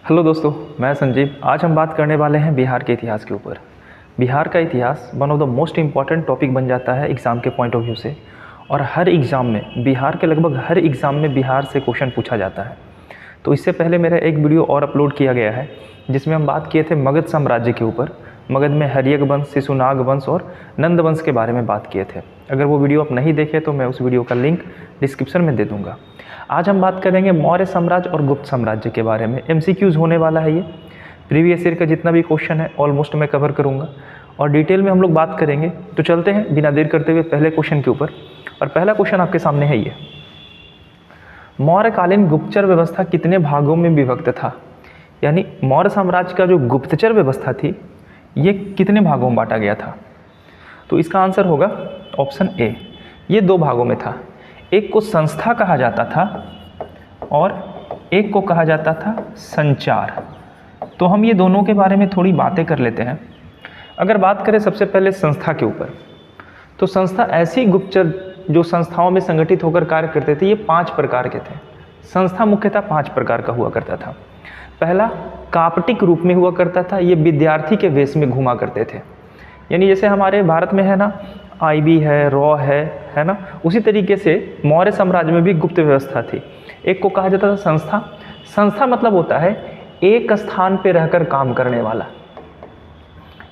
Hello दोस्तों, मैं संजीव। आज हम बात करने वाले हैं बिहार के इतिहास के ऊपर। बिहार का इतिहास one of the most important topic बन जाता है एग्ज़ाम के पॉइंट ऑफ व्यू से, और हर एग्ज़ाम में बिहार के लगभग हर एग्ज़ाम में बिहार से क्वेश्चन पूछा जाता है। तो इससे पहले मेरा एक वीडियो और अपलोड किया गया है जिसमें हम बात किए थे मगध साम्राज्य के ऊपर। मगध में हर्यक वंश, शिशुनाग वंश और नंद वंश के बारे में बात किए थे। अगर वो वीडियो आप नहीं देखे तो मैं उस वीडियो का लिंक डिस्क्रिप्शन में दे दूँगा। आज हम बात करेंगे मौर्य साम्राज्य और गुप्त साम्राज्य के बारे में। एमसीक्यूज़ होने वाला है ये। प्रीवियस ईयर का जितना भी क्वेश्चन है ऑलमोस्ट मैं कवर करूँगा और डिटेल में हम लोग बात करेंगे। तो चलते हैं बिना देर करते हुए पहले क्वेश्चन के ऊपर। और पहला क्वेश्चन आपके सामने है ये, मौर्यकालीन गुप्तचर व्यवस्था कितने भागों में विभक्त था? यानी मौर्य साम्राज्य का जो गुप्तचर व्यवस्था थी ये कितने भागों में बांटा गया था? तो इसका आंसर होगा ऑप्शन ए, ये 2 भागों में था। एक को संस्था कहा जाता था और एक को कहा जाता था संचार। तो हम ये दोनों के बारे में थोड़ी बातें कर लेते हैं। अगर बात करें सबसे पहले संस्था के ऊपर, तो संस्था ऐसी गुप्तचर जो संस्थाओं में संगठित होकर कार्य करते थे, ये 5 प्रकार के थे। संस्था मुख्यतः 5 प्रकार का हुआ करता था। पहला कापटिक रूप में हुआ करता था, ये विद्यार्थी के वेश में घूमा करते थे। यानी जैसे हमारे भारत में है ना आईबी है, रॉ है ना, उसी तरीके से मौर्य साम्राज्य में भी गुप्त व्यवस्था थी। एक को कहा जाता था संस्था। संस्था मतलब होता है एक स्थान पे रहकर काम करने वाला,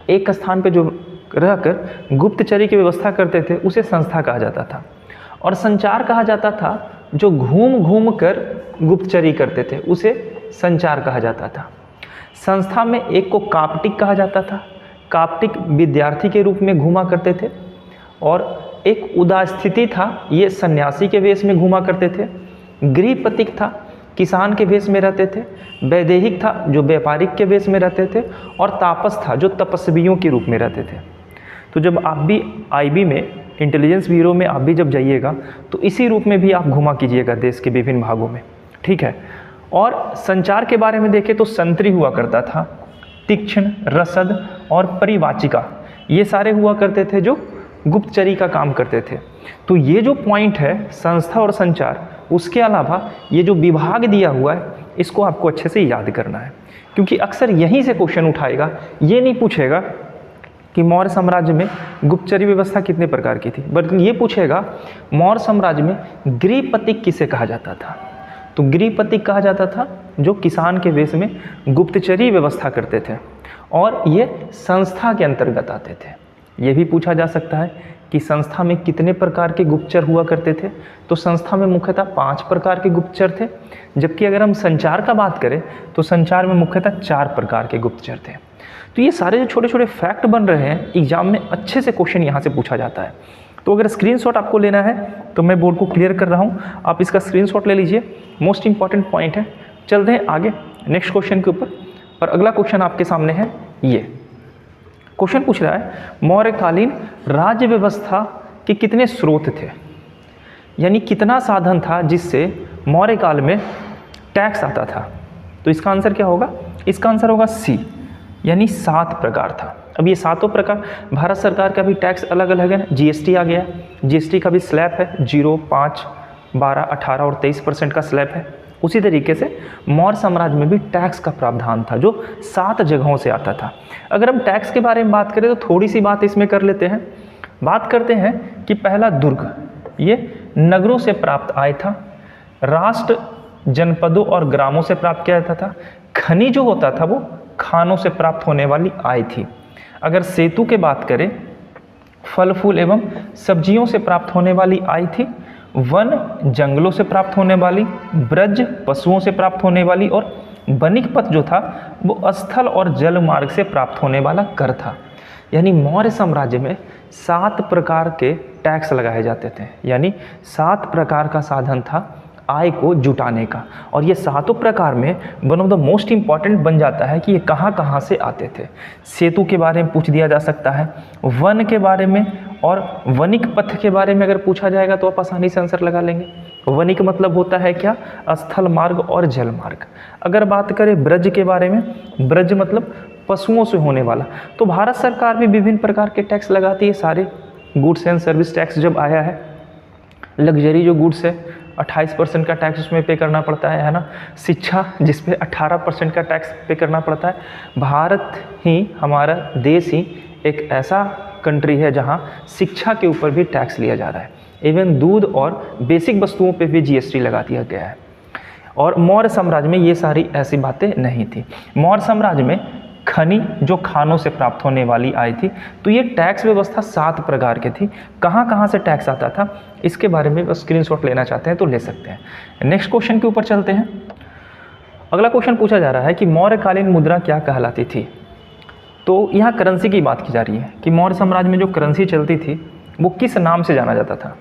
एक स्थान पे जो रहकर गुप्तचरी की व्यवस्था करते थे उसे संस्था कहा जाता था। और संचार कहा जाता था जो घूम घूम कर गुप्तचरी करते थे उसे संचार कहा जाता था। संस्था में एक को कापटिक कहा जाता था, कापटिक विद्यार्थी के रूप में घूमा करते थे। और एक उदास्थिति था, ये सन्यासी के वेश में घूमा करते थे। गृहपतिक था, किसान के वेश में रहते थे। वैदेहिक था, जो व्यापारिक के वेश में रहते थे। और तापस था, जो तपस्वियों के रूप में रहते थे। तो जब आप भी आईबी में, इंटेलिजेंस ब्यूरो में आप भी जब जाइएगा तो इसी रूप में भी आप घुमा कीजिएगा देश के विभिन्न भागों में, ठीक है। और संचार के बारे में देखें तो संतरी हुआ करता था, तीक्ष्ण, रसद और परिवाचिका, ये सारे हुआ करते थे जो गुप्तचरी का काम करते थे। तो ये जो पॉइंट है संस्था और संचार, उसके अलावा ये जो विभाग दिया हुआ है इसको आपको अच्छे से याद करना है, क्योंकि अक्सर यहीं से क्वेश्चन उठाएगा। ये नहीं पूछेगा कि मौर्य साम्राज्य में गुप्तचरी व्यवस्था कितने प्रकार की थी, बल्कि ये पूछेगा मौर्य साम्राज्य में गृहपतिक किसे कहा जाता था। तो गृहपतिक कहा जाता था जो किसान के वेश में गुप्तचरी व्यवस्था करते थे और ये संस्था के अंतर्गत आते थे। ये भी पूछा जा सकता है कि संस्था में कितने प्रकार के गुप्तचर हुआ करते थे। तो संस्था में मुख्यतः 5 प्रकार के गुप्तचर थे, जबकि अगर हम संचार का बात करें तो संचार में मुख्यतः 4 प्रकार के गुप्तचर थे। तो ये सारे जो छोटे छोटे फैक्ट बन रहे हैं एग्जाम में अच्छे से क्वेश्चन यहाँ से पूछा जाता है। तो अगर स्क्रीनशॉट आपको लेना है तो मैं बोर्ड को क्लियर कर रहा हूँ, आप इसका स्क्रीनशॉट ले लीजिए। मोस्ट इंपॉर्टेंट पॉइंट है। चलते हैं आगे नेक्स्ट क्वेश्चन के ऊपर। और अगला क्वेश्चन आपके सामने है ये। क्वेश्चन पूछ रहा है मौर्यकालीन राज्य व्यवस्था के कितने स्रोत थे? यानी कितना साधन था जिससे मौर्य काल में टैक्स आता था? तो इसका आंसर क्या होगा? इसका आंसर होगा सी, यानी 7 प्रकार था। अब ये 7 प्रकार, भारत सरकार का भी टैक्स अलग अलग है ना। जीएसटी आ गया, जीएसटी का भी स्लैब है 0, 5, 12, 18 और 23% का स्लैब है। उसी तरीके से मौर्य साम्राज्य में भी टैक्स का प्रावधान था जो 7 जगहों से आता था। अगर हम टैक्स के बारे में बात करें तो थोड़ी सी बात इसमें कर लेते हैं। बात करते हैं कि पहला दुर्ग, ये नगरों से प्राप्त आय था। राष्ट्र जनपदों और ग्रामों से प्राप्त किया जाता था। खनिज जो होता था वो खानों से प्राप्त होने वाली आय थी। अगर सेतु के बात करें, फल फूल एवं सब्जियों से प्राप्त होने वाली आय थी। वन जंगलों से प्राप्त होने वाली, ब्रज पशुओं से प्राप्त होने वाली, और वणिक पथ जो था वो स्थल और जल मार्ग से प्राप्त होने वाला कर था। यानी मौर्य साम्राज्य में 7 प्रकार के टैक्स लगाए जाते थे, यानी 7 प्रकार का साधन था आय को जुटाने का। और ये 7 प्रकार में one of the most important बन जाता है कि ये कहाँ कहाँ से आते थे। सेतु के बारे में पूछ दिया जा सकता है, वन के बारे में और वणिक पथ के बारे में अगर पूछा जाएगा तो आप आसानी से आंसर लगा लेंगे। वणिक मतलब होता है क्या? स्थल मार्ग और जल मार्ग। अगर बात करें ब्रज के बारे में, ब्रज मतलब पशुओं से होने वाला। तो भारत सरकार भी विभिन्न प्रकार के टैक्स लगाती है। सारे गुड्स एंड सर्विस टैक्स जब आया है, लग्जरी जो गुड्स है 28% का टैक्स उसमें पे करना पड़ता है ना। शिक्षा जिस पे 18% का टैक्स पे करना पड़ता है। भारत ही, हमारा देश ही एक ऐसा कंट्री है जहाँ शिक्षा के ऊपर भी टैक्स लिया जा रहा है। इवन दूध और बेसिक वस्तुओं पे भी जीएसटी लगा दिया गया है। और मौर्य साम्राज्य में ये सारी ऐसी बातें नहीं थी। मौर्य साम्राज्य में खनिज जो खानों से प्राप्त होने वाली आई थी, तो ये टैक्स व्यवस्था 7 प्रकार की थी। कहाँ कहाँ से टैक्स आता था इसके बारे में स्क्रीनशॉट लेना चाहते हैं तो ले सकते हैं। नेक्स्ट क्वेश्चन के ऊपर चलते हैं। अगला क्वेश्चन पूछा जा रहा है कि मौर्यकालीन मुद्रा क्या कहलाती थी। तो यहाँ करेंसी की बात की जा रही है कि मौर्य साम्राज्य में जो करेंसी चलती थी वो किस नाम से जाना जाता था।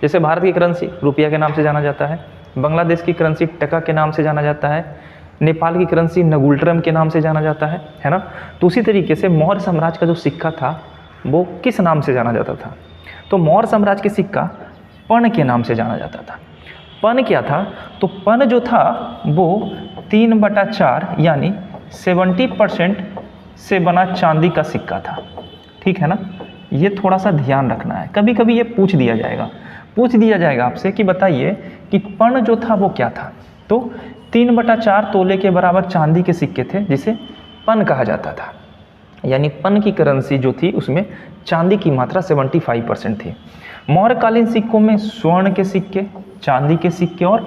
जैसे भारत की करेंसी रुपया के नाम से जाना जाता है, बांग्लादेश की करेंसी टका के नाम से जाना जाता है, नेपाल की करेंसी नगुल्ट्रम के नाम से जाना जाता है ना। तो उसी तरीके से मौर्य साम्राज्य का जो सिक्का था वो किस नाम से जाना जाता था। तो मौर्य साम्राज्य के सिक्का पर्ण के नाम से जाना जाता था। पर्ण क्या था, तो पर्ण जो था वो 3/4 यानी 70% से बना चांदी का सिक्का था। ठीक है ना, ये थोड़ा सा ध्यान रखना है। कभी कभी ये पूछ दिया जाएगा आपसे कि बताइए कि पर्ण जो था वो क्या था। तो 3/4 तोले के बराबर चांदी के सिक्के थे जिसे पन कहा जाता था। यानी पन की करेंसी जो थी उसमें चांदी की मात्रा 75% थी। मौर्यकालीन सिक्कों में स्वर्ण के सिक्के, चांदी के सिक्के और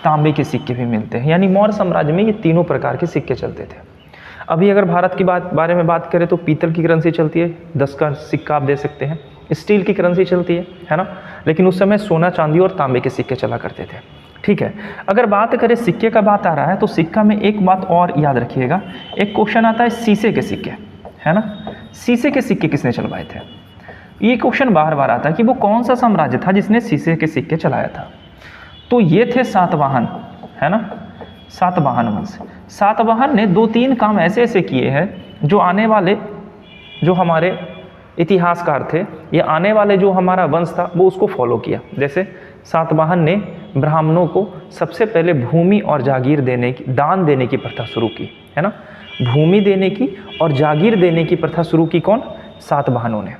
तांबे के सिक्के भी मिलते हैं। यानी मौर्य साम्राज्य में ये तीनों प्रकार के सिक्के चलते थे। अभी अगर भारत की बारे में बात करें तो पीतल की करेंसी चलती है, 10 का सिक्का आप दे सकते हैं। स्टील की करेंसी चलती है ना। लेकिन उस समय सोना, चांदी और तांबे के सिक्के चला करते थे। ठीक है, अगर बात करें सिक्के का बात आ रहा है तो सिक्का में एक बात और याद रखिएगा, एक क्वेश्चन आता है शीशे के सिक्के, है ना। शीशे के सिक्के किसने चलवाए थे, ये क्वेश्चन बार बार आता है कि वो कौन सा साम्राज्य था जिसने शीशे के सिक्के चलाया था। तो ये थे सातवाहन, है ना, सातवाहन वंश। सातवाहन ने 2-3 काम ऐसे ऐसे किए हैं जो आने वाले जो हमारे इतिहासकार थे, ये आने वाले जो हमारा वंश था वो उसको फॉलो किया। जैसे सातवाहन ने ब्राह्मणों को सबसे पहले भूमि और जागीर देने की, दान देने की प्रथा शुरू की, है ना। भूमि देने की और जागीर देने की प्रथा शुरू की कौन, सातवाहनों ने।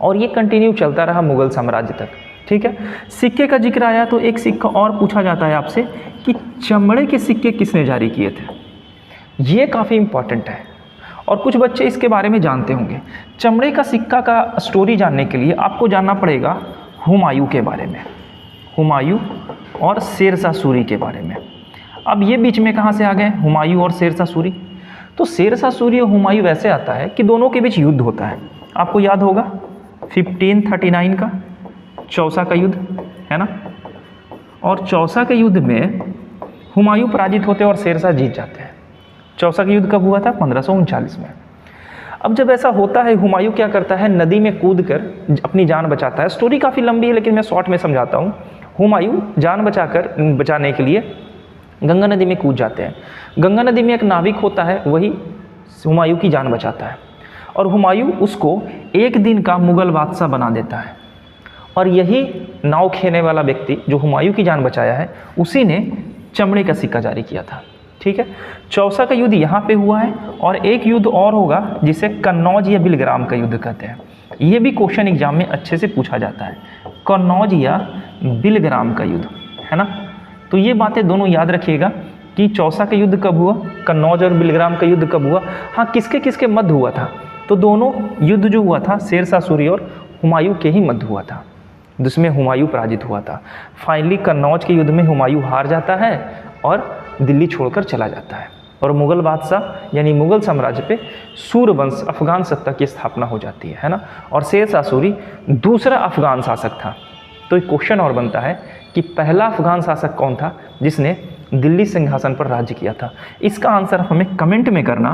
और ये कंटिन्यू चलता रहा मुगल साम्राज्य तक। ठीक है, सिक्के का जिक्र आया तो एक सिक्का और पूछा जाता है आपसे कि चमड़े के सिक्के किसने जारी किए थे। ये काफ़ी इंपॉर्टेंट है और कुछ बच्चे इसके बारे में जानते होंगे। चमड़े का सिक्का का स्टोरी जानने के लिए आपको जानना पड़ेगा हुमायूं के बारे में, हुमायूं और शेरशाह सूरी के बारे में। अब ये बीच में कहाँ से आ गए हुमायूं और शेरशाह सूरी। तो शेरशाह सूरी और हुमायूं वैसे आता है कि दोनों के बीच युद्ध होता है। आपको याद होगा 1539 का चौसा का युद्ध, है ना। और चौसा के युद्ध में हुमायूं पराजित होते और शेरशाह जीत जाते हैं। चौसा का युद्ध कब हुआ था, 1539 में। अब जब ऐसा होता है, हुमायूं क्या करता है, नदी में कूदकर अपनी जान बचाता है। स्टोरी काफ़ी लंबी है लेकिन मैं शॉर्ट में समझाता हूँ। हुमायूं जान बचाने के लिए गंगा नदी में कूद जाते हैं। गंगा नदी में एक नाविक होता है, वही हुमायूं की जान बचाता है और हुमायूं उसको एक दिन का मुगल बादशाह बना देता है। और यही नाव खेने वाला व्यक्ति जो हुमायूं की जान बचाया है, उसी ने चमड़े का सिक्का जारी किया था। ठीक है, चौसा का युद्ध यहाँ पे हुआ है और एक युद्ध और होगा जिसे कन्नौज या बिलग्राम का युद्ध कहते हैं। ये भी क्वेश्चन एग्जाम में अच्छे से पूछा जाता है, कन्नौज या बिलग्राम का युद्ध, है ना। तो ये बातें दोनों याद रखिएगा कि चौसा का युद्ध कब हुआ, कन्नौज और बिलग्राम का युद्ध कब हुआ। हाँ, किसके किसके मध्य हुआ था, तो दोनों युद्ध जो हुआ था शेरशाह सूरी और हुमायूं के ही मध्य हुआ था, जिसमें हुमायूं पराजित हुआ था। फाइनली कन्नौज के युद्ध में हुमायूं हार जाता है और दिल्ली छोड़कर चला जाता है और मुगल बादशाह यानी मुगल साम्राज्य पे सूर्यवंश अफगान सत्ता की स्थापना हो जाती है ना। और शेरशाह सूरी दूसरा अफगान शासक था। तो एक क्वेश्चन और बनता है कि पहला अफगान शासक कौन था जिसने दिल्ली सिंहासन पर राज्य किया था। इसका आंसर हमें कमेंट में करना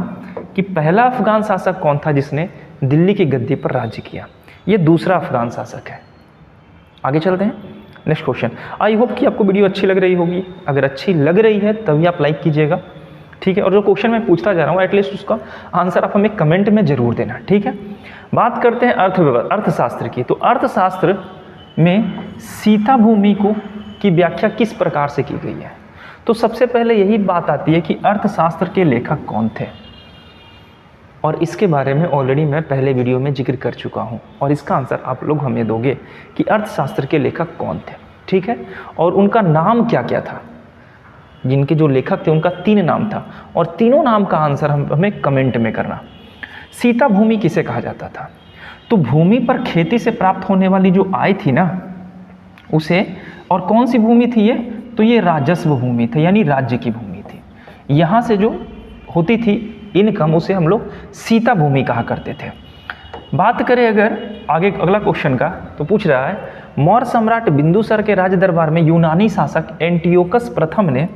कि पहला अफगान शासक कौन था जिसने दिल्ली की गद्दी पर राज्य किया। ये दूसरा अफगान शासक है। आगे चलते हैं, नेक्स्ट क्वेश्चन। आई होप कि आपको वीडियो अच्छी लग रही होगी। अगर अच्छी लग रही है तभी आप लाइक कीजिएगा, ठीक है। और जो क्वेश्चन मैं पूछता जा रहा हूँ एटलीस्ट उसका आंसर आप हमें कमेंट में जरूर देना, ठीक है। बात करते हैं अर्थशास्त्र की। तो अर्थशास्त्र में सीता भूमि की व्याख्या किस प्रकार से की गई है। तो सबसे पहले यही बात आती है कि अर्थशास्त्र के लेखक कौन थे, और इसके बारे में ऑलरेडी मैं पहले वीडियो में जिक्र कर चुका हूँ और इसका आंसर आप लोग हमें दोगे कि अर्थशास्त्र के लेखक कौन थे, ठीक है, और उनका नाम क्या क्या था, जिनके जो लेखक थे उनका 3 नाम था, और तीनों नाम का आंसर हमें कमेंट में करना। सीता भूमि किसे कहा जाता था? तो भूमि पर खेती से प्राप्त होने वाली जो आय थी ना उसे, और कौन सी भूमि थी ये? तो ये राजस्व भूमि थी, यानी राज्य की भूमि थी। यहाँ से जो होती थी इनकम उसे हम लोग सीता भूमि कहा करते थे। बात करें अगर आगे अगला क्वेश्चन का, तो पूछ रहा है मौर्य सम्राट बिंदुसार के राज दरबार में यूनानी शासक एंटियोकस प्रथम ने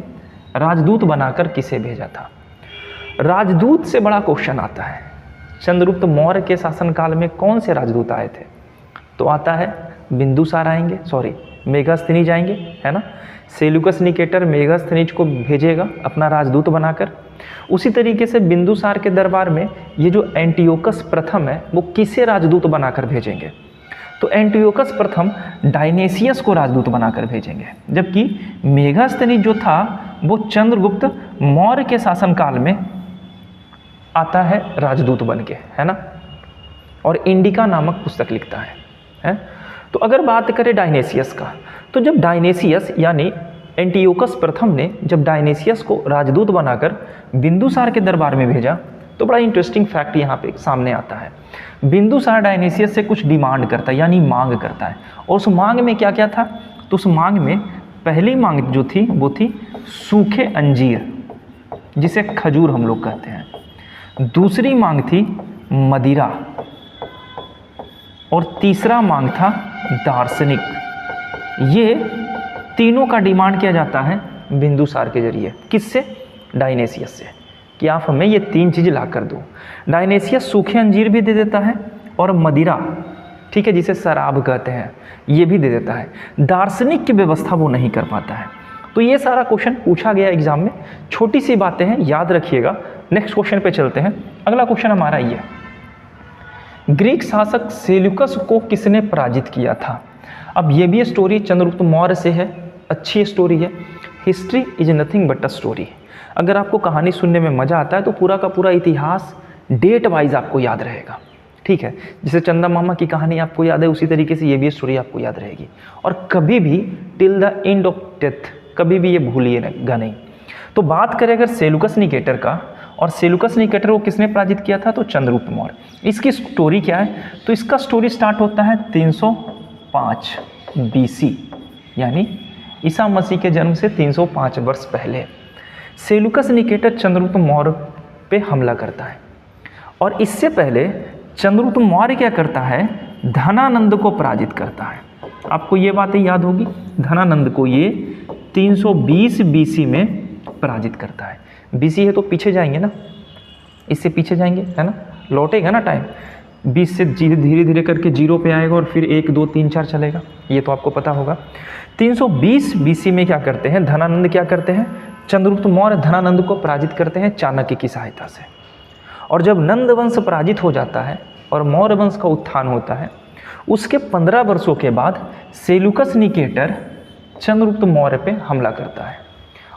राजदूत बनाकर किसे भेजा था? राजदूत से बड़ा क्वेश्चन आता है, चंद्रगुप्त मौर्य के शासनकाल में कौन से राजदूत आए थे? तो आता है बिंदुसार आएंगे, मेगास्थनीज आएंगे, है ना। सेल्यूकस निकेटर मेगास्थनीज को भेजेगा अपना राजदूत बनाकर। उसी तरीके से बिंदुसार के दरबार में ये जो एंटियोकस प्रथम है वो किसे राजदूत बनाकर भेजेंगे? तो एंटियोकस प्रथम डायनेसियस को राजदूत बनाकर भेजेंगे, जबकि मेगास्थनीज जो था वो चंद्रगुप्त मौर्य के शासनकाल में आता है राजदूत बन के, है ना, और इंडिका नामक पुस्तक लिखता है। तो अगर बात करें डायनेसियस का, तो जब डायनेसियस यानी एंटियोकस प्रथम ने जब डायनेसियस को राजदूत बनाकर बिंदुसार के दरबार में भेजा, तो बड़ा इंटरेस्टिंग फैक्ट यहाँ पे सामने आता है। बिंदुसार डायनेसियस से कुछ डिमांड करता है, यानी मांग करता है, और उस मांग में क्या क्या था? तो उस मांग में पहली मांग जो थी वो थी सूखे अंजीर, जिसे खजूर हम लोग कहते हैं। दूसरी मांग थी मदिरा, और तीसरा मांग था दार्शनिक। ये तीनों का डिमांड किया जाता है बिंदुसार के जरिए। किससे? डायनेसियस से, कि आप हमें ये 3 चीज़ ला कर दो। डायनेसियस सूखे अंजीर भी दे देता है, और मदिरा, ठीक है, जिसे शराब कहते हैं, ये भी दे देता है। दार्शनिक की व्यवस्था वो नहीं कर पाता है। तो ये सारा क्वेश्चन पूछा गया एग्जाम में, छोटी सी बातें हैं, याद रखिएगा। नेक्स्ट क्वेश्चन पे चलते हैं। अगला क्वेश्चन हमारा ये, ग्रीक शासक सेल्यूकस को किसने पराजित किया था? अब ये भी स्टोरी चंद्रगुप्त मौर्य से है, अच्छी स्टोरी है। History is nothing but a story. अगर आपको कहानी सुनने में मज़ा आता है तो पूरा का पूरा इतिहास डेट वाइज आपको याद रहेगा, ठीक है। जैसे चंदा मामा की कहानी आपको याद है, उसी तरीके से ये भी स्टोरी आपको याद रहेगी, और कभी भी till the end of death कभी भी ये भूलिएगा नहीं। तो बात करें अगर सेल्यूकस निकेटर का, और सेल्यूकस निकेटर को किसने पराजित किया था? तो चंद्रगुप्त मौर्य। इसकी स्टोरी क्या है? तो इसका स्टोरी स्टार्ट होता है 305 BC, यानी ईसा मसीह के जन्म से 305 वर्ष पहले सेल्यूकस निकेटर चंद्रगुप्त मौर्य पे हमला करता है। और इससे पहले चंद्रगुप्त मौर्य क्या करता है? धनानंद को पराजित करता है। आपको ये बातें याद होगी, धनानंद को ये 320 BC में पराजित करता है। BC है तो पीछे जाएंगे ना, इससे पीछे जाएंगे, है ना, लौटेगा ना टाइम। 20 से धीरे धीरे करके 0 पे आएगा, और फिर 1 2 3 4 चलेगा, ये तो आपको पता होगा। 320 BC में क्या करते हैं? धनानंद क्या करते हैं? चंद्रगुप्त मौर्य धनानंद को पराजित करते हैं चाणक्य की सहायता से। और जब नंद वंश पराजित हो जाता है और मौर्य वंश का उत्थान होता है, उसके 15 वर्षों के बाद सेल्यूकस निकेटर चंद्रगुप्त मौर्य पे हमला करता है,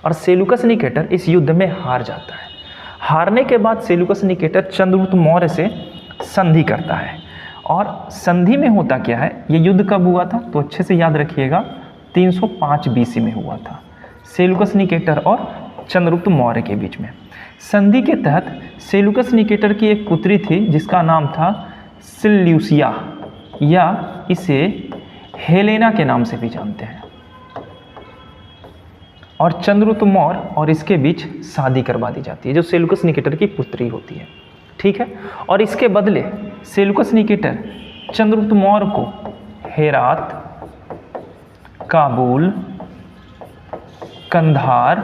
और सेल्यूकस निकेटर इस युद्ध में हार जाता है। हारने के बाद सेल्यूकस निकेटर चंद्रगुप्त मौर्य से संधि करता है, और संधि में होता क्या है? ये युद्ध कब हुआ था? तो अच्छे से याद रखिएगा, 305 BC में हुआ था, सेल्यूकस निकेटर और चंद्रगुप्त मौर्य के बीच में। संधि के तहत सेल्यूकस निकेटर की एक पुत्री थी जिसका नाम था सिल्यूसिया, या इसे हेलेना के नाम से भी जानते हैं, और चंद्रगुप्त मौर्य और इसके बीच शादी करवा दी जाती है, जो सेल्यूकस निकेटर की पुत्री होती है, ठीक है। और इसके बदले सेल्यूकस निकेटर चंद्रगुप्त मौर्य को हेरात, काबुल, कंधार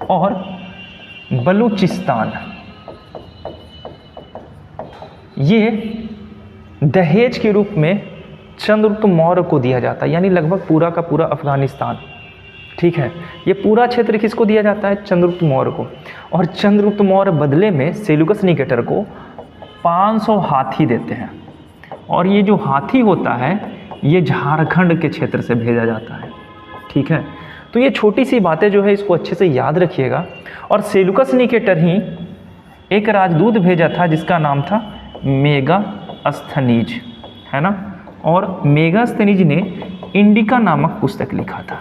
और बलूचिस्तान, ये दहेज के रूप में चंद्रगुप्त मौर्य को दिया जाता है, यानी लगभग पूरा का पूरा अफगानिस्तान, ठीक है। ये पूरा क्षेत्र किसको दिया जाता है? चंद्रगुप्त मौर्य को। और चंद्रगुप्त मौर्य बदले में सेल्यूकस निकेटर को 500 हाथी देते हैं, और ये जो हाथी होता है ये झारखंड के क्षेत्र से भेजा जाता है, ठीक है। तो ये छोटी सी बातें जो है इसको अच्छे से याद रखिएगा। और सेल्यूकस निकेटर ही एक राजदूत भेजा था जिसका नाम था मेगास्थनीज, है ना, और मेगास्थनीज ने इंडिका नामक पुस्तक लिखा था।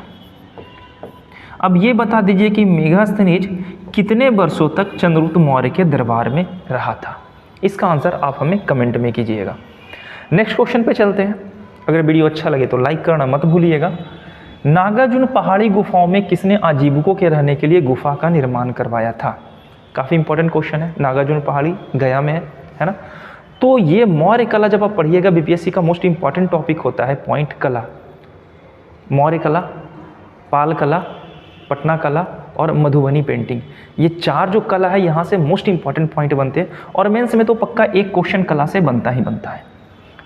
अब ये बता दीजिए कि मेगास्थनीज कितने वर्षों तक चंद्रगुप्त मौर्य के दरबार में रहा था। इसका आंसर आप हमें कमेंट में कीजिएगा। नेक्स्ट क्वेश्चन पे चलते हैं। अगर वीडियो अच्छा लगे तो लाइक करना मत भूलिएगा। नागार्जुन पहाड़ी गुफाओं में किसने आजीविकों के रहने के लिए गुफा का निर्माण करवाया था? काफ़ी इंपॉर्टेंट क्वेश्चन है। नागार्जुन पहाड़ी गया में है ना। तो ये मौर्य कला जब आप पढ़िएगा, बीपीएससी का मोस्ट इंपॉर्टेंट टॉपिक होता है पॉइंट कला। मौर्य कला, पाल कला, पटना कला और मधुबनी पेंटिंग, ये 4 जो कला है यहाँ से मोस्ट इंपॉर्टेंट पॉइंट बनते हैं। और मेंस में तो पक्का एक क्वेश्चन कला से बनता ही बनता है।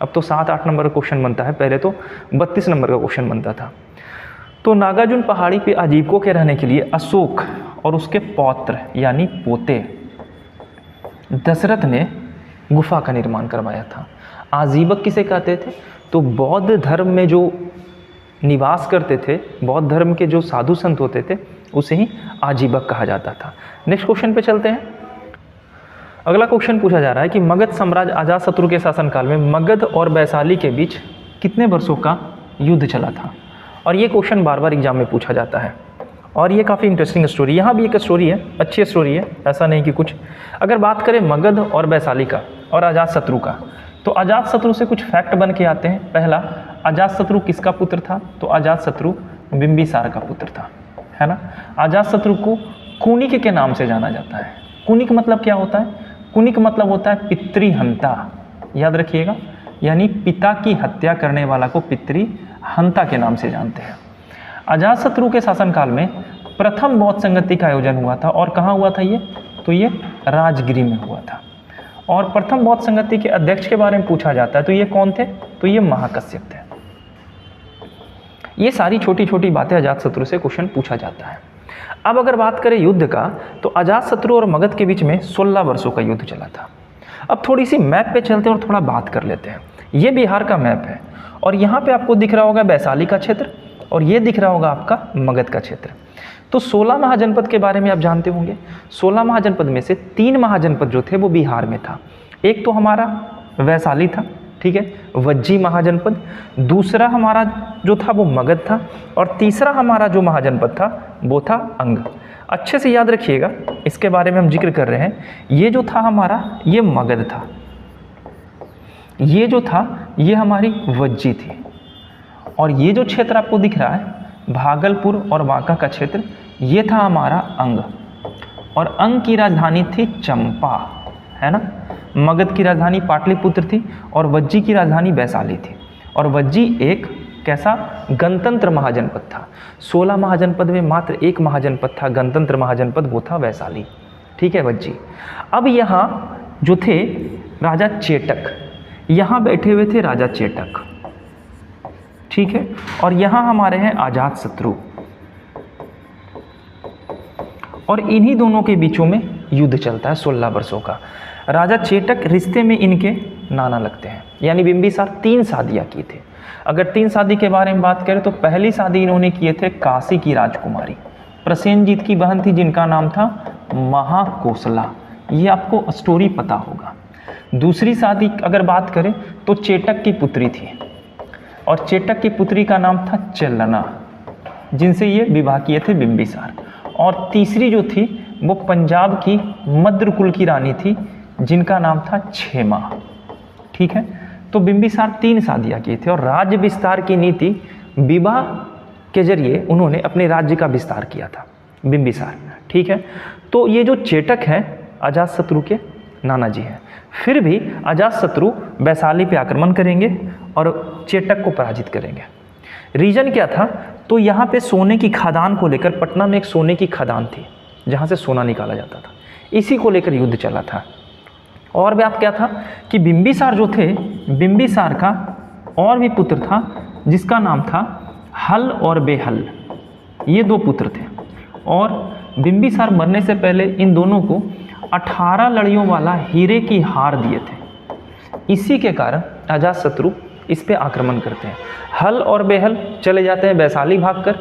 अब तो 7-8 नंबर का क्वेश्चन बनता है, पहले तो 32 नंबर का क्वेश्चन बनता था। तो नागार्जुन पहाड़ी पे आजीविकों के रहने के लिए अशोक और उसके पौत्र यानी पोते दशरथ ने गुफा का निर्माण करवाया था। आजीवक किसे कहते थे? तो बौद्ध धर्म में जो निवास करते थे, बौद्ध धर्म के जो साधु संत होते थे, उसे ही आजीवक कहा जाता था। नेक्स्ट क्वेश्चन पे चलते हैं। अगला क्वेश्चन पूछा जा रहा है कि मगध साम्राज्य अजातशत्रु के शासनकाल में मगध और वैशाली के बीच कितने वर्षों का युद्ध चला था? और ये क्वेश्चन बार बार एग्जाम में पूछा जाता है और ये काफ़ी इंटरेस्टिंग स्टोरी, यहाँ भी एक स्टोरी है, अच्छी स्टोरी है, ऐसा नहीं कि कुछ। अगर बात करें मगध और वैशाली का और अजातशत्रु का, तो अजातशत्रु से कुछ फैक्ट बन के आते हैं। पहला, अजातशत्रु किसका पुत्र था? तो अजातशत्रु बिंबिसार का पुत्र था, है ना। अजातशत्रु को कुनिक के नाम से जाना जाता है। कुनिक मतलब क्या होता है? कुनिक मतलब होता है पितृहंता, याद रखिएगा, यानी पिता की हत्या करने वाला को पितृहंता के नाम से जानते हैं। अजातशत्रु के शासनकाल में प्रथम बौद्ध संगति का आयोजन हुआ था। और कहाँ हुआ था ये? तो ये राजगिरी में हुआ था। और प्रथम बौद्ध संगति के अध्यक्ष के बारे में पूछा जाता है, तो ये कौन थे? तो ये महाकश्यप थे। ये सारी छोटी छोटी बातें अजातशत्रु से क्वेश्चन पूछा जाता है। अब अगर बात करें युद्ध का, तो अजातशत्रु और मगध के बीच में 16 वर्षों का युद्ध चला था। अब थोड़ी सी मैप पे चलते हैं और थोड़ा बात कर लेते हैं। ये बिहार का मैप है और यहाँ पे आपको दिख रहा होगा वैशाली का क्षेत्र और ये दिख रहा होगा आपका मगध का क्षेत्र। तो 16 महाजनपद के बारे में आप जानते होंगे। 16 महाजनपद में से 3 महाजनपद जो थे वो बिहार में था। एक तो हमारा वैशाली था, ठीक है, वज्जी महाजनपद। दूसरा हमारा जो था वो मगध था और तीसरा हमारा जो महाजनपद था वो था अंग। अच्छे से याद रखिएगा, इसके बारे में हम जिक्र कर रहे हैं। ये जो था हमारा, ये मगध था, ये जो था ये हमारी वज्जी थी और ये जो क्षेत्र आपको दिख रहा है भागलपुर और बांका का क्षेत्र, ये था हमारा अंग। और अंग की राजधानी थी चंपा, है ना। मगध की राजधानी पाटलिपुत्र थी और वज्जी की राजधानी वैशाली थी। और वज्जी एक कैसा गणतंत्र महाजनपद था। 16 महाजनपद में मात्र एक महाजनपद था गणतंत्र महाजनपद, वो था वैशाली, ठीक है, वज्जी। अब यहाँ जो थे राजा चेटक, यहाँ बैठे हुए थे राजा चेटक, ठीक है। और यहाँ हमारे हैं अजातशत्रु और इन्हीं दोनों के बीचों में युद्ध चलता है 16 वर्षों का। राजा चेटक रिश्ते में इनके नाना लगते हैं, यानी बिंबिसार 3 शादियाँ की थे। अगर 3 शादी के बारे में बात करें तो पहली शादी इन्होंने किए थे काशी की राजकुमारी प्रसेनजीत की बहन थी, जिनका नाम था महाकोसला, ये आपको स्टोरी पता होगा। दूसरी शादी अगर बात करें तो चेटक की पुत्री थी और चेटक की पुत्री का नाम था चलना, जिनसे ये विवाह किए थे बिंबिसार। और तीसरी जो थी वो पंजाब की मद्रकुल की रानी थी, जिनका नाम था क्षेमा, ठीक है। तो बिंबिसार 3 शादियाँ किए थे और राज्य विस्तार की नीति विवाह के जरिए उन्होंने अपने राज्य का विस्तार किया था बिंबिसार, ठीक है। तो ये जो चेटक है अजातशत्रु के नाना जी हैं। फिर भी अजातशत्रु वैशाली पे आक्रमण करेंगे और चेटक को पराजित करेंगे। रीजन क्या था? तो यहाँ पे सोने की खदान को लेकर, पटना में एक सोने की खदान थी जहाँ से सोना निकाला जाता था, इसी को लेकर युद्ध चला था। और बात क्या था कि बिंबिसार जो थे, बिंबिसार का और भी पुत्र था जिसका नाम था हल और बेहल, ये 2 पुत्र थे। और बिंबिसार मरने से पहले इन दोनों को 18 लड़ियों वाला हीरे की हार दिए थे। इसी के कारण अजातशत्रु इस पे आक्रमण करते हैं। हल और बेहल चले जाते हैं वैशाली भागकर,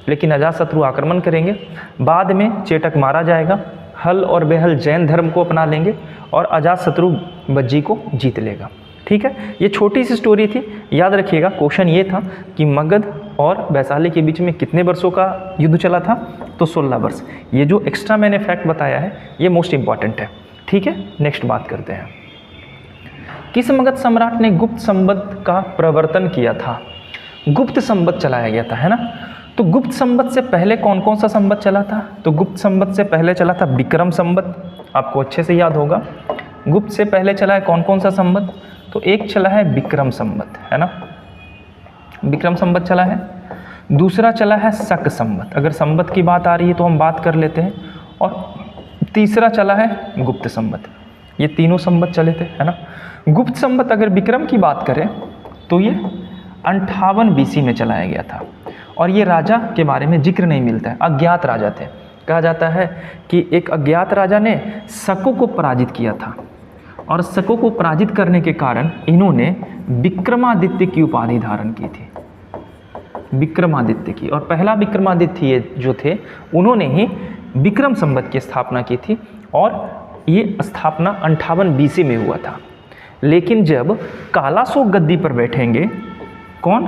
लेकिन अजातशत्रु आक्रमण करेंगे। बाद में चेटक मारा जाएगा, हल और बेहल जैन धर्म को अपना लेंगे और अजातशत्रु वज्जी को जीत लेगा। ठीक है, ये छोटी सी स्टोरी थी। याद रखिएगा क्वेश्चन ये था कि मगध और वैशाली के बीच में कितने वर्षों का युद्ध चला था, तो 16 वर्ष। ये जो एक्स्ट्रा मैंने फैक्ट बताया है ये मोस्ट इंपॉर्टेंट है। ठीक है, नेक्स्ट बात करते हैं। किस मगध सम्राट ने गुप्त संवत का प्रवर्तन किया था? गुप्त संवत चलाया गया था, है ना। तो गुप्त संवत से पहले कौन कौन सा संवत चला था? तो गुप्त संवत से पहले चला था विक्रम संवत, आपको अच्छे से याद होगा। गुप्त से पहले चला है कौन कौन सा संवत? तो एक चला है विक्रम संवत, है ना, विक्रम संवत चला है। दूसरा चला है शक संवत, अगर संवत की बात आ रही है तो हम बात कर लेते हैं। और तीसरा चला है गुप्त संवत। ये तीनों संवत चले थे, है ना। गुप्त संवत अगर विक्रम की बात करें तो ये 58 BC में चलाया गया था। और ये राजा के बारे में जिक्र नहीं मिलता है, अज्ञात राजा थे। कहा जाता है कि एक अज्ञात राजा ने शकों को पराजित किया था, और शकों को पराजित करने के कारण इन्होंने विक्रमादित्य की उपाधि धारण की थी, विक्रमादित्य की। और पहला विक्रमादित्य जो थे उन्होंने ही विक्रम संवत की स्थापना की थी, और ये स्थापना 58 BC में हुआ था। लेकिन जब कालाशोक गद्दी पर बैठेंगे, कौन?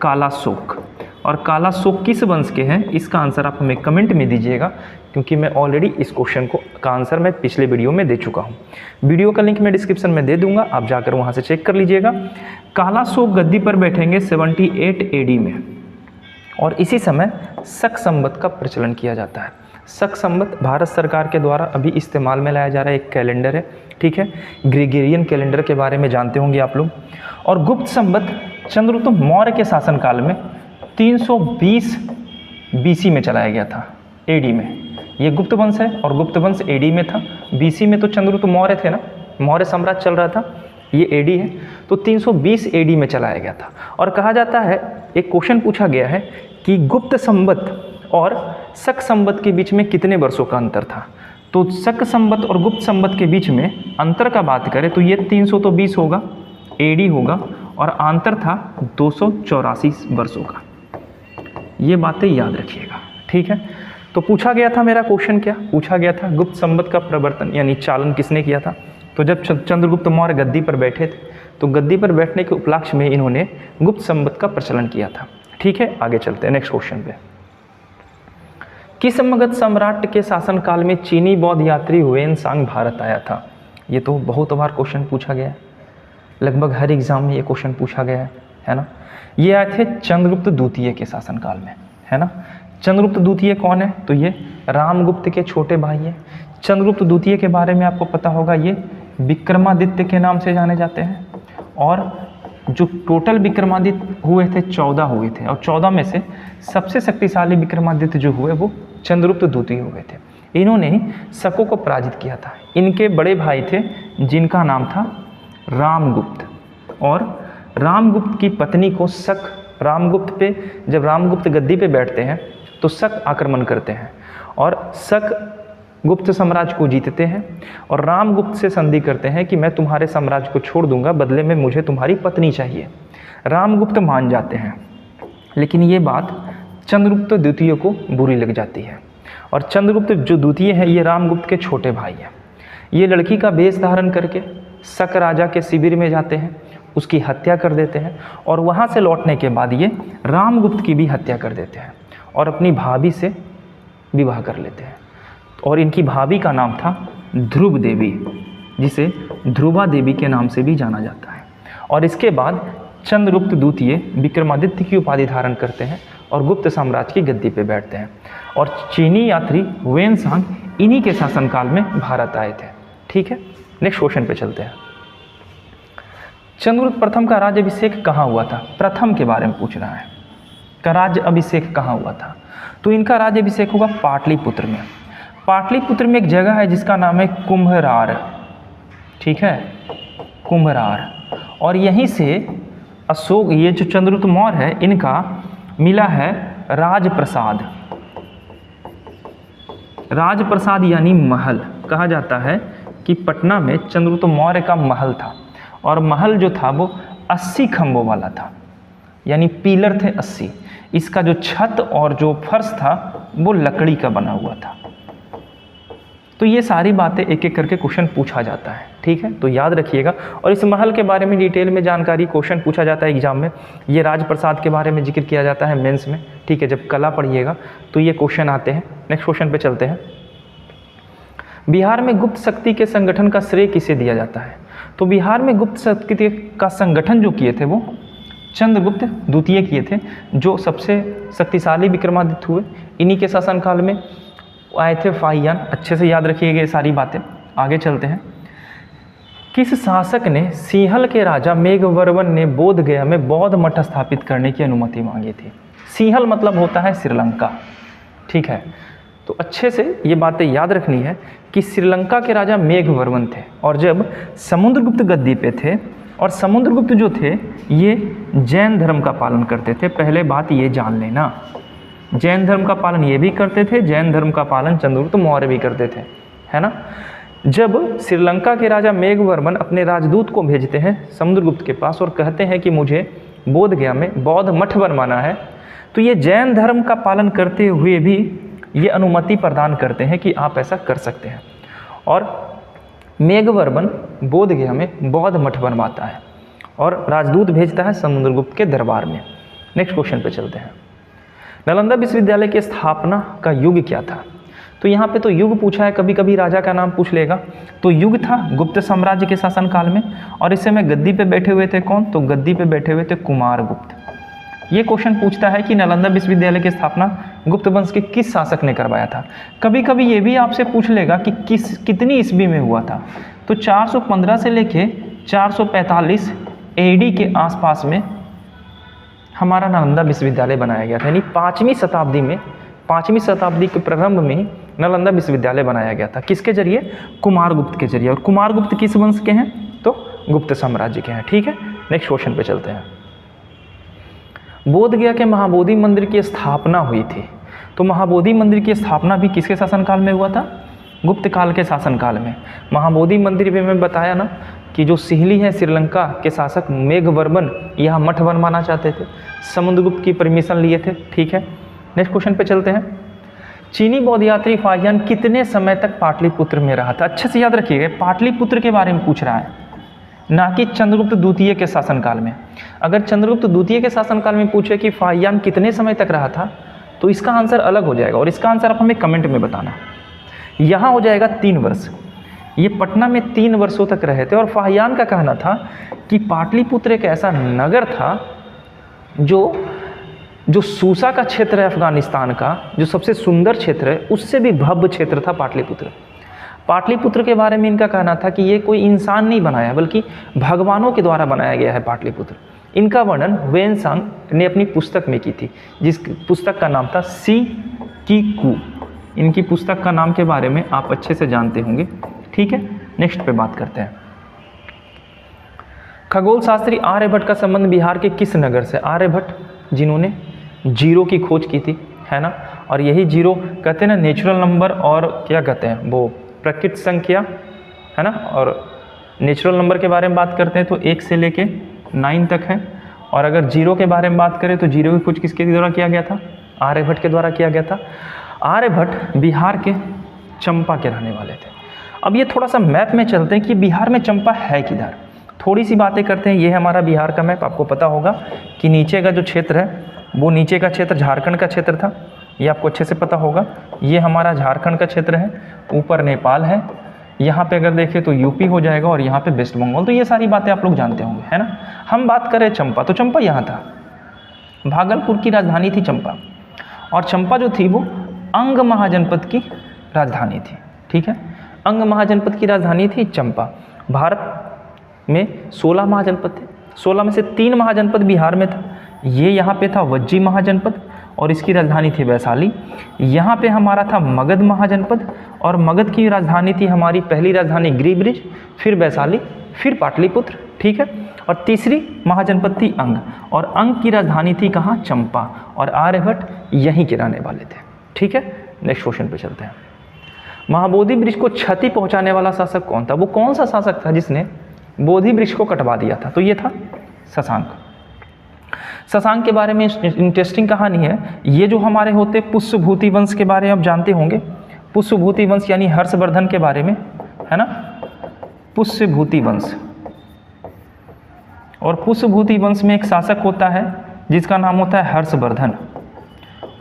कालाशोक। और कालाशोक किस वंश के हैं, इसका आंसर आप हमें कमेंट में दीजिएगा, क्योंकि मैं ऑलरेडी इस क्वेश्चन का आंसर मैं पिछले वीडियो में दे चुका हूँ। वीडियो का लिंक मैं डिस्क्रिप्शन में दे दूंगा, आप जाकर वहाँ से चेक कर लीजिएगा। कालाशोक गद्दी पर बैठेंगे 78 AD में, और इसी समय शक संवत का प्रचलन किया जाता है। शक संवत भारत सरकार के द्वारा अभी इस्तेमाल में लाया जा रहा है, एक कैलेंडर है, ठीक है। ग्रेगोरियन कैलेंडर के बारे में जानते होंगे आप लोग। और गुप्त संवत चंद्रगुप्त मौर्य के शासनकाल में 320 BC में चलाया गया था, AD में। ये गुप्त वंश है और गुप्त वंश AD में था। BC में तो चंद्रगुप्त मौर्य थे ना, मौर्य साम्राज्य चल रहा था, ये AD है, तो 320 AD में चलाया गया था। और कहा जाता है, एक क्वेश्चन पूछा गया है कि गुप्त संवत और शक संवत के बीच में कितने वर्षों का अंतर था? तो शक संवत और गुप्त संवत के बीच में अंतर का बात करें तो ये 320 होगा, AD होगा, और अंतर था 284 वर्षों का। ये बातें याद रखिएगा, ठीक है। तो पूछा गया था, मेरा क्वेश्चन क्या पूछा गया था? गुप्त संवत का प्रवर्तन यानी चालन किसने किया था? तो जब चंद्रगुप्त मौर्य गद्दी पर बैठे थे, तो गद्दी पर बैठने के उपलक्ष्य में इन्होंने गुप्त संवत का प्रचलन किया था, ठीक है। आगे चलते हैं नेक्स्ट क्वेश्चन पे। किस मगध सम्राट के शासनकाल में चीनी बौद्ध यात्री हुएनसांग भारत आया था? ये तो बहुत बार क्वेश्चन पूछा गया है, लगभग हर एग्जाम में ये क्वेश्चन पूछा गया है ना। ये आए थे चंद्रगुप्त द्वितीय के शासनकाल में, है ना। चंद्रगुप्त द्वितीय कौन है? तो ये रामगुप्त के छोटे भाई है। चंद्रगुप्त द्वितीय के बारे में आपको पता होगा, ये विक्रमादित्य के नाम से जाने जाते हैं। और जो टोटल विक्रमादित्य हुए थे 14 हुए थे, और 14 में से सबसे शक्तिशाली विक्रमादित्य जो हुए वो चंद्रगुप्त द्वितीय हुए थे। इन्होंने ही शकों को पराजित किया था। इनके बड़े भाई थे जिनका नाम था रामगुप्त, और रामगुप्त की पत्नी को शक, रामगुप्त पे जब रामगुप्त गद्दी पे बैठते हैं तो शक आक्रमण करते हैं, और शक गुप्त साम्राज्य को जीतते हैं, और रामगुप्त से संधि करते हैं कि मैं तुम्हारे साम्राज्य को छोड़ दूंगा, बदले में मुझे तुम्हारी पत्नी चाहिए। रामगुप्त मान जाते हैं, लेकिन ये बात चंद्रगुप्त द्वितीय को बुरी लग जाती है। और चंद्रगुप्त जो द्वितीय है ये रामगुप्त के छोटे भाई हैं। ये लड़की का वेश धारण करके शक राजा के शिविर में जाते हैं, उसकी हत्या कर देते हैं, और वहाँ से लौटने के बाद ये रामगुप्त की भी हत्या कर देते हैं और अपनी भाभी से विवाह कर लेते हैं। और इनकी भाभी का नाम था ध्रुव देवी, जिसे ध्रुवा देवी के नाम से भी जाना जाता है। और इसके बाद चंद्रगुप्त द्वितीय विक्रमादित्य की उपाधि धारण करते हैं और गुप्त साम्राज्य की गद्दी पे बैठते हैं। और चीनी यात्री हुएनसांग इन्हीं के शासनकाल में भारत आए थे, ठीक है। नेक्स्ट क्वेश्चन पे चलते हैं। चंद्रगुप्त प्रथम का राज्य अभिषेक कहाँ हुआ था? प्रथम के बारे में पूछ रहा है, का राज्य अभिषेक कहाँ हुआ था? तो इनका राज्य अभिषेक होगा पाटलिपुत्र में। पाटलिपुत्र में एक जगह है जिसका नाम है कुम्भरार, ठीक है, कुम्भरार। और यहीं से अशोक, ये जो चंद्रगुप्त मौर्य है, इनका मिला है राजप्रसाद। राजप्रसाद यानी महल। कहा जाता है कि पटना में चंद्रगुप्त मौर्य का महल था, और महल जो था वो 80 खंभों वाला था, यानी पिलर थे 80। इसका जो छत और जो फर्श था वो लकड़ी का बना हुआ था। तो ये सारी बातें एक एक करके क्वेश्चन पूछा जाता है, ठीक है, तो याद रखिएगा। और इस महल के बारे में डिटेल में जानकारी क्वेश्चन पूछा जाता है एग्जाम में। ये राजप्रसाद के बारे में जिक्र किया जाता है मेंस में, ठीक है, जब कला पढ़िएगा तो ये क्वेश्चन आते हैं। नेक्स्ट क्वेश्चन पे चलते हैं। बिहार में गुप्त शक्ति के संगठन का श्रेय किसे दिया जाता है? तो बिहार में गुप्त शक्ति का संगठन जो किए थे वो चंद्रगुप्त द्वितीय किए थे, जो सबसे शक्तिशाली विक्रमादित्य हुए। इन्हीं के शासनकाल में आए थे फाहियान। अच्छे से याद रखिएगा ये सारी बातें। आगे चलते हैं। किस शासक ने सिंहल के राजा मेघवर्मन ने बोध गया में बौद्ध मठ स्थापित करने की अनुमति मांगी थी? सिंहल मतलब होता है श्रीलंका, ठीक है। तो अच्छे से ये बातें याद रखनी है कि श्रीलंका के राजा मेघवर्मन थे, और जब समुद्रगुप्त गद्दी पे थे, और समुद्रगुप्त जो थे ये जैन धर्म का पालन करते थे। पहले बात ये जान लेना, जैन धर्म का पालन ये भी करते थे, जैन धर्म का पालन चंद्रगुप्त मौर्य भी करते थे, है ना। जब श्रीलंका के राजा मेघवर्मन अपने राजदूत को भेजते हैं समुद्रगुप्त के पास और कहते हैं कि मुझे बोधगया में बौद्ध मठ बनवाना है, तो ये जैन धर्म का पालन करते हुए भी ये अनुमति प्रदान करते हैं कि आप ऐसा कर सकते हैं। और मेघवर्मन बोधगया में बौद्ध मठ बनवाता है और राजदूत भेजता है समुद्रगुप्त के दरबार में। नेक्स्ट क्वेश्चन पे चलते हैं। नालंदा विश्वविद्यालय की स्थापना का युग क्या था? तो यहाँ पे तो युग पूछा है, कभी कभी राजा का नाम पूछ लेगा। तो युग था गुप्त साम्राज्य के शासनकाल में, और इस समय गद्दी पे बैठे हुए थे कौन? तो गद्दी पे बैठे हुए थे कुमारगुप्त। ये क्वेश्चन पूछता है कि नालंदा विश्वविद्यालय की स्थापना गुप्त वंश के किस शासक ने करवाया था? कभी कभी ये भी आपसे पूछ लेगा कि कितनी ईस्वी में हुआ था? तो 415 से लेके 445 एडी के आसपास में हमारा नालंदा विश्वविद्यालय बनाया गया था। यानी 5वीं शताब्दी में, 5वीं शताब्दी के प्रारंभ में ही नालंदा विश्वविद्यालय बनाया गया था। किसके जरिए? कुमारगुप्त के जरिए। और कुमारगुप्त किस वंश के हैं? तो गुप्त साम्राज्य के हैं, ठीक है। नेक्स्ट क्वेश्चन पे चलते हैं। बोधगया के महाबोधि मंदिर की स्थापना हुई थी, तो महाबोधि मंदिर की स्थापना भी किसके शासनकाल में हुआ था? गुप्त काल के शासनकाल में। महाबोधि मंदिर में मैं बताया ना कि जो सिहली है श्रीलंका के शासक मेघवर्मन यहाँ मठ बनवाना चाहते थे, समुद्रगुप्त की परमिशन लिए थे, ठीक है। नेक्स्ट क्वेश्चन पे चलते हैं। चीनी बौद्ध यात्री फाहियान कितने समय तक पाटलिपुत्र में रहा था? अच्छे से याद रखिएगा, पाटलिपुत्र के बारे में पूछ रहा है, ना कि चंद्रगुप्त द्वितीय के शासनकाल में। अगर चंद्रगुप्त द्वितीय के शासनकाल में पूछे कि फाहियान कितने समय तक रहा था, तो इसका आंसर अलग हो जाएगा, और इसका आंसर आप हमें कमेंट में बताना। यहाँ हो जाएगा 3 वर्ष। ये पटना में 3 वर्षों तक रहे थे। और फाहियान का कहना था कि पाटलिपुत्र एक ऐसा नगर था जो सूसा का क्षेत्र है अफगानिस्तान का, जो सबसे सुंदर क्षेत्र है, उससे भी भव्य क्षेत्र था पाटलिपुत्र। पाटलिपुत्र के बारे में इनका कहना था कि ये कोई इंसान नहीं बनाया, बल्कि भगवानों के द्वारा बनाया गया है पाटलिपुत्र। इनका वर्णन हुएनसांग ने अपनी पुस्तक में की थी, जिस पुस्तक का नाम था सी की कू। इनकी पुस्तक का नाम के बारे में आप अच्छे से जानते होंगे, ठीक है। नेक्स्ट पे बात करते हैं। खगोल शास्त्री आर्यभट्ट का संबंध बिहार के किस नगर से? आर्यभट्ट जिन्होंने जीरो की खोज की थी, है ना। और यही जीरो कहते हैं ना नेचुरल नंबर, और क्या कहते हैं वो प्रकृत संख्या, है ना। और नेचुरल नंबर के बारे में बात करते हैं तो 1 से लेके 9 तक है। और अगर जीरो के बारे में बात करें तो जीरो की खोज किसके द्वारा किया गया था? आर्यभट्ट के द्वारा किया गया था। आर्यभट्ट बिहार के चंपा के रहने वाले थे। अब ये थोड़ा सा मैप में चलते हैं कि बिहार में चंपा है किधर, थोड़ी सी बातें करते हैं। ये है हमारा बिहार का मैप। आपको पता होगा कि नीचे का जो क्षेत्र है वो नीचे का क्षेत्र झारखंड का क्षेत्र था, ये आपको अच्छे से पता होगा। ये हमारा झारखंड का क्षेत्र है, ऊपर नेपाल है, यहाँ पे अगर देखें तो यूपी हो जाएगा, और यहाँ पे वेस्ट बंगाल। तो ये सारी बातें आप लोग जानते होंगे, है ना। हम बात करें चंपा, तो चंपा यहाँ था, भागलपुर की राजधानी थी चंपा। और चंपा जो थी वो अंग महाजनपद की राजधानी थी, ठीक है। अंग महाजनपद की राजधानी थी चंपा। भारत में 16 महाजनपद थे, 16 में से 3 महाजनपद बिहार में था। ये यहाँ पे था वज्जी महाजनपद, और इसकी राजधानी थी वैशाली। यहाँ पे हमारा था मगध महाजनपद, और मगध की राजधानी थी हमारी पहली राजधानी गिरिब्रिज, फिर वैशाली, फिर पाटलिपुत्र, ठीक है। और तीसरी महाजनपद थी अंग, और अंग की राजधानी थी कहाँ? चंपा। और आर्यभट्ट यहीं के रहने वाले थे, ठीक है। नेक्स्ट क्वेश्चन पे चलते हैं। महाबोधि वृक्ष को क्षति पहुंचाने वाला शासक कौन था? वो कौन सा शासक था जिसने बोधि वृक्ष को कटवा दिया था? तो ये था शशांक। शशांक के बारे में इंटरेस्टिंग कहानी है। ये जो हमारे होते पुष्यभूति वंश के बारे में आप जानते होंगे। पुष्यभूति वंश यानी हर्षवर्धन के बारे में, है ना। पुष्यभूति वंश। और पुष्यभूति वंश में एक शासक होता है जिसका नाम होता है हर्षवर्धन।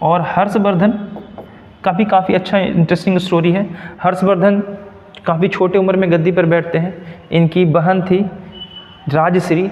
और हर्षवर्धन का भी काफ़ी अच्छा इंटरेस्टिंग स्टोरी है। हर्षवर्धन काफ़ी छोटे उम्र में गद्दी पर बैठते हैं। इनकी बहन थी राजश्री,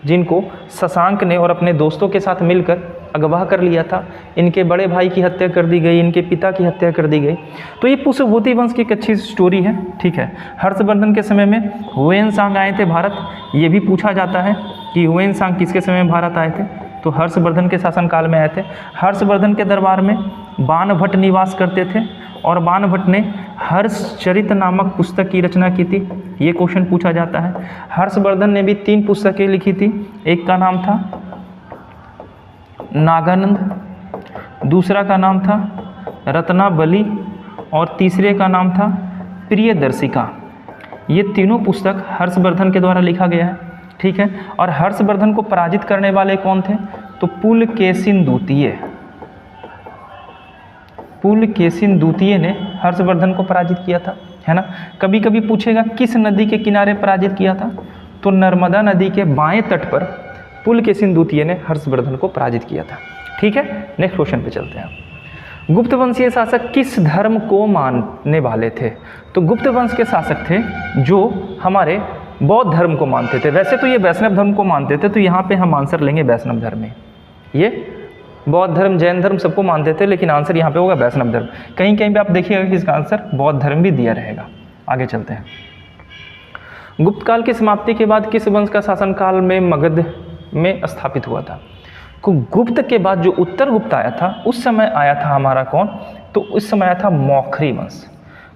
जिनको शशांक ने और अपने दोस्तों के साथ मिलकर अगवा कर लिया था। इनके बड़े भाई की हत्या कर दी गई, इनके पिता की हत्या कर दी गई। तो ये पुष्यभूति वंश की एक अच्छी स्टोरी है, ठीक है। हर्षवर्धन के समय में हुएनसांग आए थे भारत। ये भी पूछा जाता है कि हुएनसांग किसके समय में भारत आए थे, तो हर्षवर्धन के शासनकाल में आए थे। हर्षवर्धन के दरबार में बाणभट्ट निवास करते थे और बाणभट्ट ने हर्षचरित नामक पुस्तक की रचना की थी। ये क्वेश्चन पूछा जाता है। हर्षवर्धन ने भी 3 पुस्तकें लिखी थी। एक का नाम था नागानंद, दूसरा का नाम था रत्नावली और तीसरे का नाम था प्रियदर्शिका। ये तीनों पुस्तक हर्षवर्धन के द्वारा लिखा गया है, ठीक है। और हर्षवर्धन को पराजित करने वाले कौन थे, तो पुलकेशिन द्वितीय। पुलकेशिन द्वितीय ने हर्षवर्धन को पराजित किया था, है ना। कभी कभी पूछेगा किस नदी के किनारे पराजित किया था, तो नर्मदा नदी के बाएं तट पर पुलकेशिन द्वितीय ने हर्षवर्धन को पराजित किया था, ठीक है। नेक्स्ट क्वेश्चन पे चलते हैं। गुप्त वंशीय शासक किस धर्म को मानने वाले थे, तो गुप्त वंश के शासक थे जो हमारे बौद्ध धर्म को मानते थे। वैसे तो ये वैष्णव धर्म को मानते थे, तो यहाँ पे हम आंसर लेंगे वैष्णव धर्म में। ये बौद्ध धर्म, जैन धर्म सबको मानते थे, लेकिन आंसर यहाँ पे होगा वैष्णव धर्म। कहीं कहीं पे आप देखिएगा कि इसका आंसर बौद्ध धर्म भी दिया रहेगा। आगे चलते हैं। गुप्त काल की समाप्ति के बाद किस वंश का शासनकाल में मगध में स्थापित हुआ था, तो गुप्त के बाद जो उत्तर गुप्त आया था उस समय आया था हमारा कौन, तो उस समय आया था मौखरी वंश।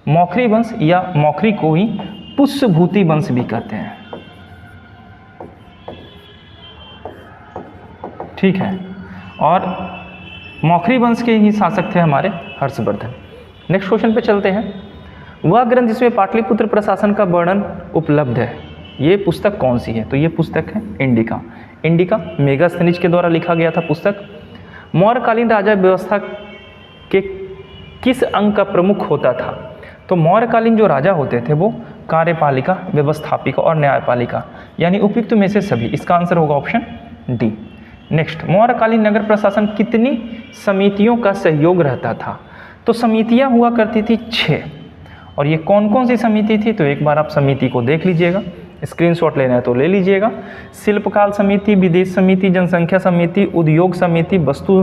मौखरी वंश या मौखरी को ही पुष्यभूति वंश भी कहते हैं, ठीक है। और मौखरी वंश के ही शासक थे हमारे हर्षवर्धन। नेक्स्ट क्वेश्चन पे चलते हैं। वह ग्रंथ जिसमें पाटलिपुत्र प्रशासन का वर्णन उपलब्ध है, ये पुस्तक कौन सी है, तो ये पुस्तक है इंडिका। इंडिका मेगास्थनीज के द्वारा लिखा गया था पुस्तक। मौर्यकालीन राजा व्यवस्था के किस अंग का प्रमुख होता था, तो मौर्यकालीन जो राजा होते थे वो कार्यपालिका, व्यवस्थापिका और न्यायपालिका, यानी उपयुक्त में से सभी। इसका आंसर होगा ऑप्शन डी। नेक्स्ट, मौर्यकालीन नगर प्रशासन कितनी समितियों का सहयोग रहता था, तो समितियां हुआ करती थी 6। और ये कौन कौन सी समिति थी, तो एक बार आप समिति को देख लीजिएगा, स्क्रीनशॉट लेना है तो ले लीजिएगा। शिल्पकाल समिति, विदेश समिति, जनसंख्या समिति, उद्योग समिति, वस्तु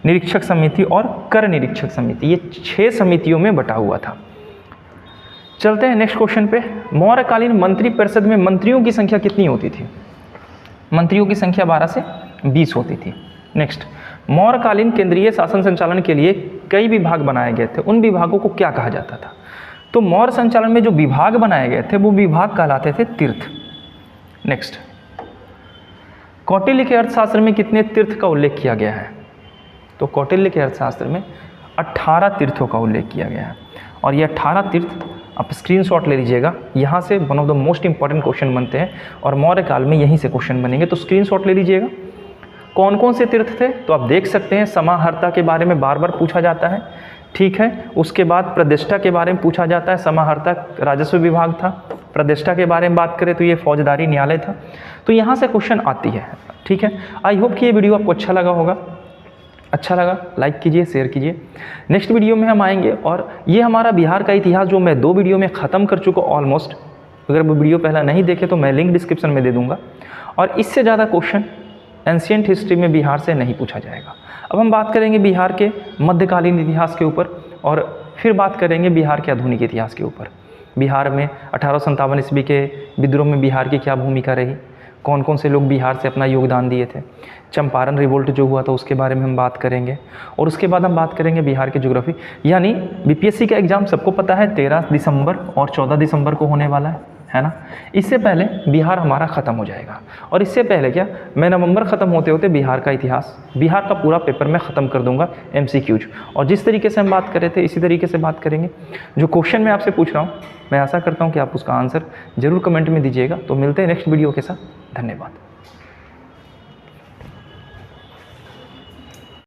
निरीक्षक समिति और कर निरीक्षक समिति। ये 6 समितियों में बटा हुआ था। चलते हैं नेक्स्ट क्वेश्चन पे। मौर्यकालीन मंत्री परिषद में मंत्रियों की संख्या कितनी होती थी, मंत्रियों की संख्या 12 से 20 होती थी। नेक्स्ट, मौर्यकालीन केंद्रीय शासन संचालन के लिए कई विभाग बनाए गए थे, उन विभागों को क्या कहा जाता था, तो मौर्य संचालन में जो विभाग बनाए गए थे वो विभाग कहलाते थे तीर्थ। नेक्स्ट, कौटिल्य के अर्थशास्त्र में कितने तीर्थ का उल्लेख किया गया है, तो कौटिल्य के अर्थशास्त्र में 18 तीर्थों का उल्लेख किया गया है। और ये 18 तीर्थ आप स्क्रीनशॉट ले लीजिएगा, यहाँ से one of the most important question बनते हैं और मौर्य काल में यहीं से क्वेश्चन बनेंगे, तो स्क्रीनशॉट ले लीजिएगा। कौन कौन से तीर्थ थे, तो आप देख सकते हैं समाहर्ता के बारे में बार बार पूछा जाता है, ठीक है। उसके बाद प्रतिष्ठा के बारे में पूछा जाता है, समाहर्ता राजस्व विभाग था। प्रतिष्ठा के बारे में बात करें तो ये फौजदारी न्यायालय था। तो यहाँ से क्वेश्चन आती है, ठीक है। आई होप कि ये वीडियो आपको अच्छा लगा होगा। अच्छा लगा लाइक कीजिए, शेयर कीजिए। नेक्स्ट वीडियो में हम आएंगे और ये हमारा बिहार का इतिहास जो मैं 2 वीडियो में ख़त्म कर चुका ऑलमोस्ट। अगर वो वीडियो पहला नहीं देखे तो मैं लिंक डिस्क्रिप्शन में दे दूंगा। और इससे ज़्यादा क्वेश्चन एंशिएंट हिस्ट्री में बिहार से नहीं पूछा जाएगा। अब हम बात करेंगे बिहार के मध्यकालीन इतिहास के ऊपर और फिर बात करेंगे बिहार के आधुनिक इतिहास के ऊपर। बिहार में 1857 ईस्वी के विद्रोह में बिहार की क्या भूमिका रही, कौन कौन से लोग बिहार से अपना योगदान दिए थे, चंपारण रिवोल्ट जो हुआ था उसके बारे में हम बात करेंगे। और उसके बाद हम बात करेंगे बिहार की ज्योग्राफी। यानी बीपीएससी का एग्ज़ाम सबको पता है 13 दिसंबर और 14 दिसंबर को होने वाला है ना। इससे पहले बिहार हमारा ख़त्म हो जाएगा और इससे पहले क्या, मैं नवंबर ख़त्म होते होते बिहार का इतिहास, बिहार का पूरा पेपर मैं ख़त्म कर दूंगा MCQs। और जिस तरीके से हम बात कर रहे थे इसी तरीके से बात करेंगे। जो क्वेश्चन मैं आपसे पूछ रहा हूँ मैं आशा करता हूँ कि आप उसका आंसर ज़रूर कमेंट में दीजिएगा। तो मिलते हैं नेक्स्ट वीडियो के साथ। धन्यवाद।